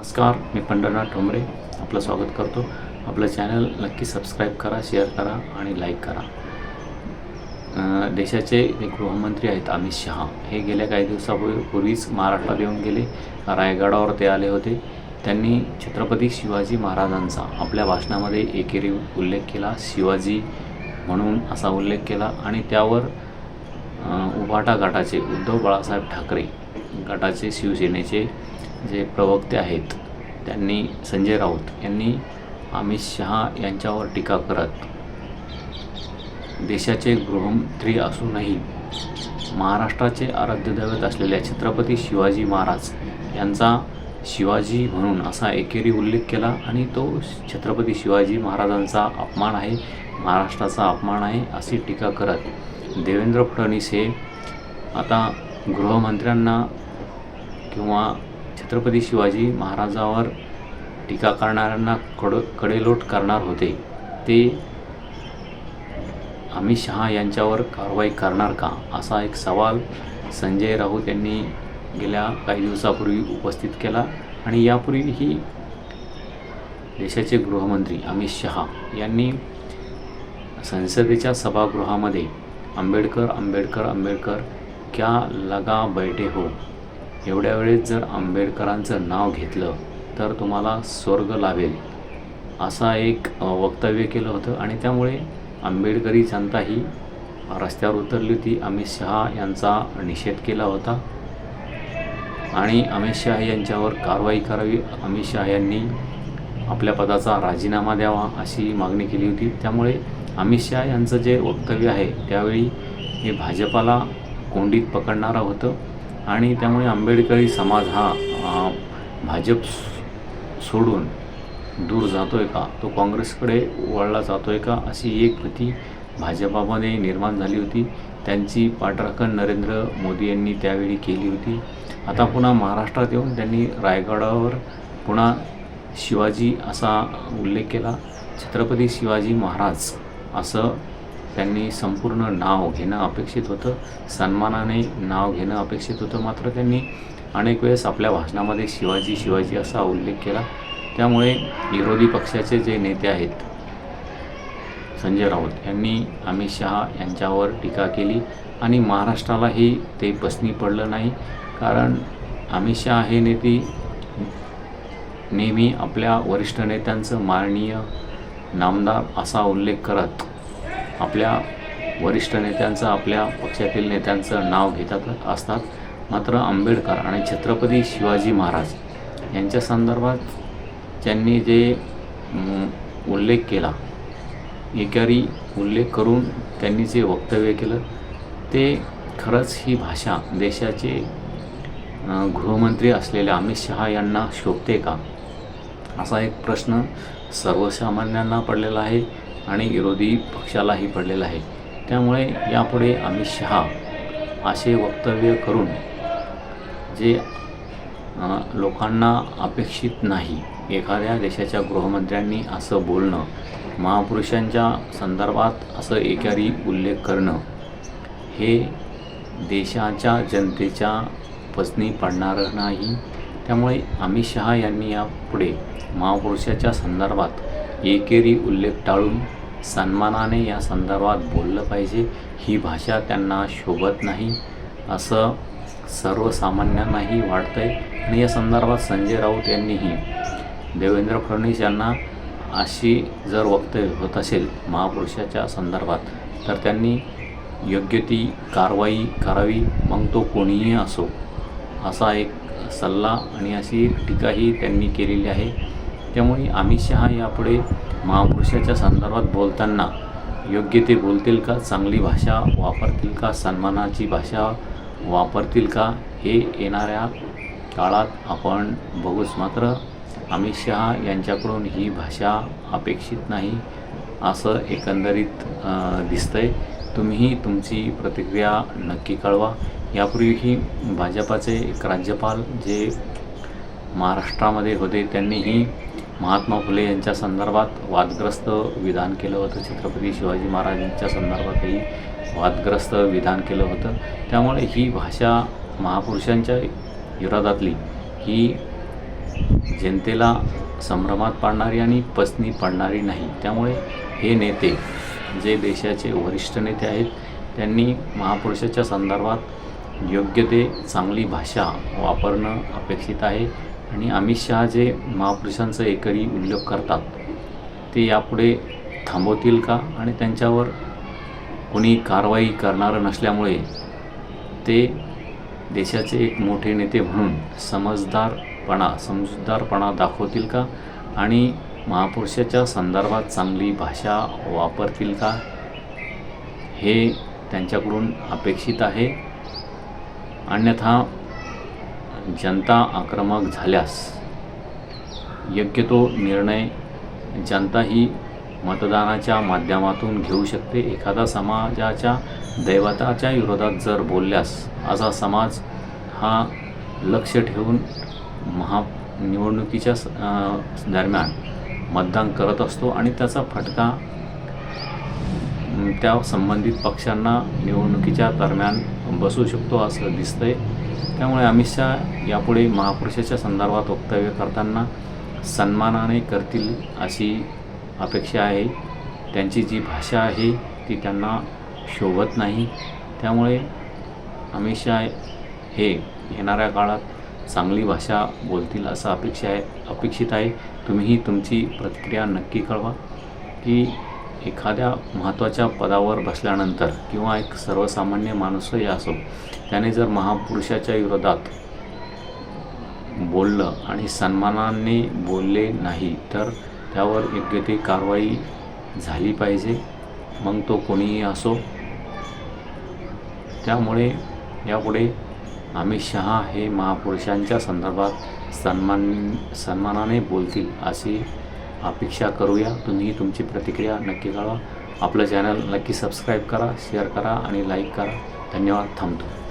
नमस्कार, मी पंढरनाथ ठोंबरे आपलं स्वागत करतो. आपलं चॅनल नक्की सबस्क्राईब करा, शेअर करा आणि लाईक करा. देशाचे गृहमंत्री आहेत अमित शहा हे गेल्या काही दिवसापूर्वीच महाराष्ट्रात येऊन गेले. रायगडावर ते आले होते. त्यांनी छत्रपती शिवाजी महाराजांचा आपल्या भाषणामध्ये एकेरी उल्लेख केला. शिवाजी म्हणून असा उल्लेख केला आणि त्यावर उभाटा गटाचे उद्धव बाळासाहेब ठाकरे गटाचे शिवसेनेचे जे प्रवक्ते आहेत त्यांनी संजय राऊत यांनी अमित शहा यांच्यावर टीका करत देशाचे गृहमंत्री असूनही महाराष्ट्राचे आराध्य दैवत असलेल्या छत्रपती शिवाजी महाराज यांचा शिवाजी म्हणून असा एकेरी उल्लेख केला आणि तो छत्रपती शिवाजी महाराजांचा अपमान आहे, महाराष्ट्राचा अपमान आहे अशी टीका करत देवेंद्र फडणवीस हे आता गृहमंत्र्यांना किंवा छत्रपती शिवाजी महाराजावर टीका करणाऱ्यांना कडेलोट करणार होते. ते अमित शहा यांच्यावर कारवाई करणार का असा एक सवाल संजय राऊत यांनी गेल्या काही दिवसापूर्वी उपस्थित केला. आणि यापूर्वीही देशाचे गृहमंत्री अमित शहा यांनी संसदेच्या सभागृहामध्ये आंबेडकर आंबेडकर आंबेडकर क्या लगा बैठे हो एवढ्या वेळेस जर आंबेडकरांचं नाव घेतलं तर तुम्हाला स्वर्ग लाभेल असा एक वक्तव्य केलं होतं. आणि त्यामुळे आंबेडकरी जनता ही रस्त्यावर उतरली होती. अमित शहा यांचा निषेध केला होता आणि अमित शहा यांच्यावर कारवाई करावी, अमित शहा यांनी आपल्या पदाचा राजीनामा द्यावा अशी मागणी केली होती. त्यामुळे अमित शहा यांचं जे वक्तव्य आहे त्यावेळी हे भाजपाला कोंडीत पकडणारं होतं आणि त्यामुळे आंबेडकरी समाज हा भाजप सोडून दूर जातो आहे का, तो काँग्रेसकडे वळला जातो आहे का अशी एक भीती भाजपामध्ये निर्माण झाली होती. त्यांची पाठराखण नरेंद्र मोदी यांनी त्यावेळी केली होती. आता पुन्हा महाराष्ट्रात येऊन त्यांनी रायगडावर पुन्हा शिवाजी असा उल्लेख केला. छत्रपती शिवाजी महाराज असं त्यांनी संपूर्ण नाव घेणं अपेक्षित होतं, सन्मानाने नाव घेणं अपेक्षित होतं. मात्र त्यांनी अनेक वेळेस आपल्या भाषणामध्ये शिवाजी शिवाजी असा उल्लेख केला. त्यामुळे विरोधी पक्षाचे जे नेते आहेत संजय राऊत यांनी अमित शहा यांच्यावर टीका केली आणि महाराष्ट्रालाही ते पसनी पडलं नाही. कारण अमित शहा हे नेते नेहमी आपल्या वरिष्ठ नेत्यांचं माननीय नामदार असा उल्लेख करत आपल्या वरिष्ठ नेत्यांचं, आपल्या पक्षातील नेत्यांचं नाव घेतात असतात. मात्र आंबेडकर आणि छत्रपती शिवाजी महाराज यांच्या संदर्भात त्यांनी जे उल्लेख केला, एकेरी उल्लेख करून त्यांनी जे वक्तव्य केलं ते खरंच ही भाषा देशाचे गृहमंत्री असलेल्या अमित शहा यांना शोभते का असा एक प्रश्न सर्वसामान्यांना पडलेला आहे आणि विरोधी पक्षालाही पडलेला आहे. त्यामुळे यापुढे अमित शहा असे वक्तव्य करून जे लोकांना अपेक्षित नाही, एखाद्या देशाच्या गृहमंत्र्यांनी असं बोलणं, महापुरुषांच्या संदर्भात असं एकेरी उल्लेख करणं हे देशाच्या जनतेच्या पसनी पडणारं नाही. त्यामुळे अमित शहा यांनी यापुढे महापुरुषाच्या संदर्भात एकेरी उल्लेख टाळून सन्मानाने या संदर्भात बोललं पाहिजे. ही भाषा त्यांना शोभत नाही असं सर्वसामान्यांनाही वाटतं आहे. आणि या संदर्भात संजय राऊत यांनीही देवेंद्र फडणवीस यांना अशी जर वक्तव्य होत असेल महापुरुषाच्या संदर्भात तर त्यांनी योग्य ती कारवाई करावी, मग तो कोणीही असो असा एक सल्ला आणि अशी एक टीकाही त्यांनी केलेली आहे. त्यामुळे अमित शहा यापुढे महापुरुषाच्या संदर्भात बोलताना योग्य ते बोलतील का, चांगली भाषा वापरतील का, सन्मानाची भाषा वापरतील का हे येणाऱ्या काळात आपण बघूच. मात्र अमित शहा यांच्याकडून ही भाषा अपेक्षित नाही असं एकंदरीत दिसतंय. तुम्हीही तुमची प्रतिक्रिया नक्की कळवा. यापूर्वीही भाजपाचे एक राज्यपाल जे महाराष्ट्रामध्ये होते त्यांनीही महात्मा फुले यांच्या संदर्भात वादग्रस्त विधान केलं होतं. छत्रपती शिवाजी महाराजांच्या संदर्भातही वादग्रस्त विधान केलं होतं. त्यामुळे ही भाषा महापुरुषांच्या विरोधातली ही जनतेला संभ्रमात पाडणारी आणि पसनी पाडणारी नाही. त्यामुळे हे नेते, जे देशाचे वरिष्ठ नेते आहेत, त्यांनी महापुरुषाच्या संदर्भात योग्य ते चांगली भाषा वापरणं अपेक्षित आहे. आणि अमित शहा जे महापुरुषांचा एकरी उल्लेख करतात ते यापुढे थांबवतील का? आणि त्यांच्यावर कोणी कारवाई करणारं नसल्यामुळे ते देशाचे एक मोठे नेते म्हणून समजूतदारपणा दाखवतील का? आणि महापुरुषाच्या संदर्भात चांगली भाषा वापरतील का? हे त्यांच्याकडून अपेक्षित आहे. अन्यथा जनता आक्रमक झाल्यास योग्य तो निर्णय जनता ही मतदानाच्या माध्यमातून घेऊ शकते. एखादा समाजाच्या दैवताच्या विरोधात जर बोलल्यास असा समाज हा लक्ष ठेवून निवडणुकीच्या दरम्यान मतदान करत असतो आणि त्याचा फटका त्या संबंधित पक्षांना निवडणुकीच्या दरम्यान बसू शकतो असं दिसतंय. त्यामुळे अमित शहा यापुढे महापुरुषाच्या संदर्भात वक्तव्य करताना सन्मानाने करतील अशी अपेक्षा आहे. त्यांची जी भाषा आहे ती त्यांना शोभत नाही. त्यामुळे अमित शहा हे येणाऱ्या काळात चांगली भाषा बोलतील असं अपेक्षित आहे. तुम्हीही तुमची प्रतिक्रिया नक्की कळवा की एखाद्या महत्त्वाच्या पदावर बसल्यानंतर किंवा एक सर्वसामान्य माणूसही असो, त्याने जर महापुरुषाच्या विरोधात बोललं आणि सन्मानाने बोलले नाही तर त्यावर योग्य ती कारवाई झाली पाहिजे, मग तो कोणीही असो. त्यामुळे यापुढे अमित शहा हे महापुरुषांच्या संदर्भात सन्मानाने बोलतील अशी अपेक्षा करूया. तुम्ही तुमची प्रतिक्रिया नक्की कळवा. आपलं चॅनल नक्की सबस्क्राईब करा, शेअर करा आणि लाईक करा. धन्यवाद. थांबतो.